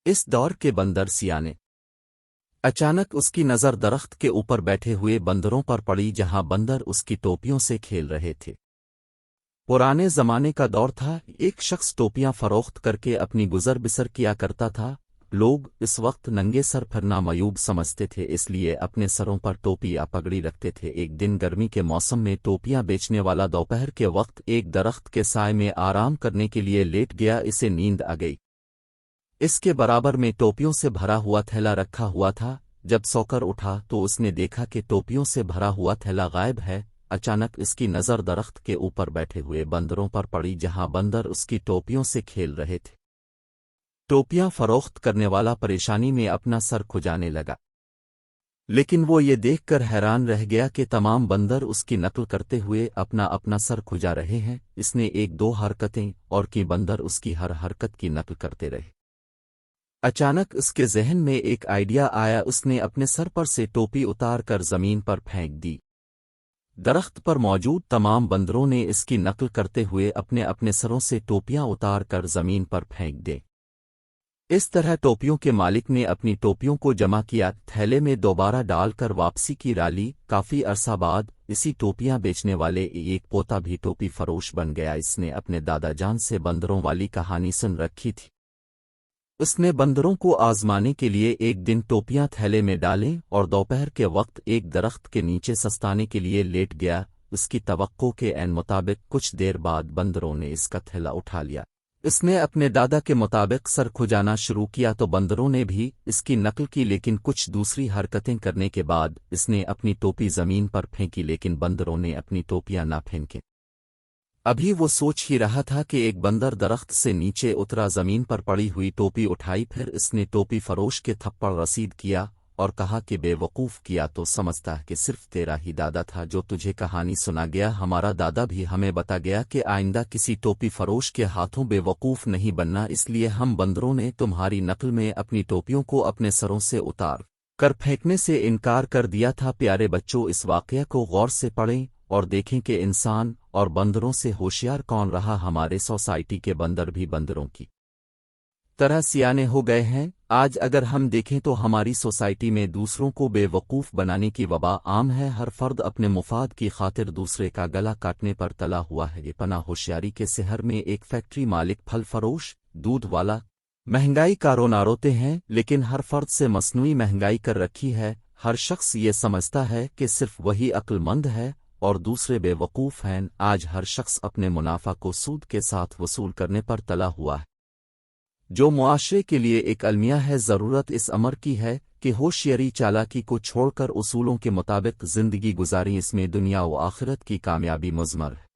اس دور کے بندر سیانے۔ اچانک اس کی نظر درخت کے اوپر بیٹھے ہوئے بندروں پر پڑی جہاں بندر اس کی ٹوپیوں سے کھیل رہے تھے۔ پرانے زمانے کا دور تھا، ایک شخص ٹوپیاں فروخت کر کے اپنی گزر بسر کیا کرتا تھا۔ لوگ اس وقت ننگے سر پھرنا معیوب سمجھتے تھے، اس لیے اپنے سروں پر ٹوپی یا پگڑی رکھتے تھے۔ ایک دن گرمی کے موسم میں ٹوپیاں بیچنے والا دوپہر کے وقت ایک درخت کے سائے میں آرام کرنے کے لیے لیٹ گیا۔ اسے نیند آ گئی۔ اس کے برابر میں ٹوپیوں سے بھرا ہوا تھیلا رکھا ہوا تھا۔ جب سو کر اٹھا تو اس نے دیکھا کہ ٹوپیوں سے بھرا ہوا تھیلا غائب ہے۔ اچانک اس کی نظر درخت کے اوپر بیٹھے ہوئے بندروں پر پڑی جہاں بندر اس کی ٹوپیوں سے کھیل رہے تھے۔ ٹوپیاں فروخت کرنے والا پریشانی میں اپنا سر کھجانے لگا، لیکن وہ یہ دیکھ کر حیران رہ گیا کہ تمام بندر اس کی نقل کرتے ہوئے اپنا سر کھجا رہے ہیں۔ اس نے ایک دو حرکتیں اور کی، بندر اس کی ہر حرکت کی نقل کرتے رہے۔ اچانک اس کے ذہن میں ایک آئیڈیا آیا، اس نے اپنے سر پر سے ٹوپی اتار کر زمین پر پھینک دی۔ درخت پر موجود تمام بندروں نے اس کی نقل کرتے ہوئے اپنے سروں سے ٹوپیاں اتار کر زمین پر پھینک دے۔ اس طرح ٹوپیوں کے مالک نے اپنی ٹوپیوں کو جمع کیا، تھیلے میں دوبارہ ڈال کر واپسی کی رالی۔ کافی عرصہ بعد اسی ٹوپیاں بیچنے والے ایک پوتا بھی ٹوپی فروش بن گیا۔ اس نے اپنے دادا جان سے بندروں والی کہانی سن رکھی تھی۔ اس نے بندروں کو آزمانے کے لیے ایک دن ٹوپیاں تھیلے میں ڈالیں اور دوپہر کے وقت ایک درخت کے نیچے سستانے کے لیے لیٹ گیا۔ اس کی توقع کے عین مطابق کچھ دیر بعد بندروں نے اس کا تھیلا اٹھا لیا۔ اس نے اپنے دادا کے مطابق سر کھجانا شروع کیا تو بندروں نے بھی اس کی نقل کی، لیکن کچھ دوسری حرکتیں کرنے کے بعد اس نے اپنی ٹوپی زمین پر پھینکی، لیکن بندروں نے اپنی ٹوپیاں نہ پھینکیں۔ ابھی وہ سوچ ہی رہا تھا کہ ایک بندر درخت سے نیچے اترا، زمین پر پڑی ہوئی ٹوپی اٹھائی، پھر اس نے ٹوپی فروش کے تھپڑ رسید کیا اور کہا کہ بے وقوف، کیا تو سمجھتا ہے کہ صرف تیرا ہی دادا تھا جو تجھے کہانی سنا گیا، ہمارا دادا بھی ہمیں بتا گیا کہ آئندہ کسی ٹوپی فروش کے ہاتھوں بے وقوف نہیں بننا، اس لیے ہم بندروں نے تمہاری نقل میں اپنی ٹوپیوں کو اپنے سروں سے اتار کر پھینکنے سے انکار کر دیا تھا۔ پیارے بچوں، اس واقعہ کو غور سے پڑھیں اور دیکھیں کہ انسان اور بندروں سے ہوشیار کون رہا۔ ہمارے سوسائٹی کے بندر بھی بندروں کی طرح سیانے ہو گئے ہیں۔ آج اگر ہم دیکھیں تو ہماری سوسائٹی میں دوسروں کو بے وقوف بنانے کی وبا عام ہے۔ ہر فرد اپنے مفاد کی خاطر دوسرے کا گلا کاٹنے پر تلا ہوا ہے۔ یہ پناہ ہوشیاری کے شہر میں ایک فیکٹری مالک، پھل فروش، دودھ والا مہنگائی کاروناروتے ہیں، لیکن ہر فرد سے مصنوعی مہنگائی کر رکھی ہے۔ ہر شخص یہ سمجھتا ہے کہ صرف وہی عقل مند ہے اور دوسرے بے وقوف ہیں۔ آج ہر شخص اپنے منافع کو سود کے ساتھ وصول کرنے پر تلا ہوا ہے، جو معاشرے کے لیے ایک المیہ ہے۔ ضرورت اس امر کی ہے کہ ہوشیاری چالاکی کو چھوڑ کر اصولوں کے مطابق زندگی گزاریں، اس میں دنیا و آخرت کی کامیابی مضمر ہے۔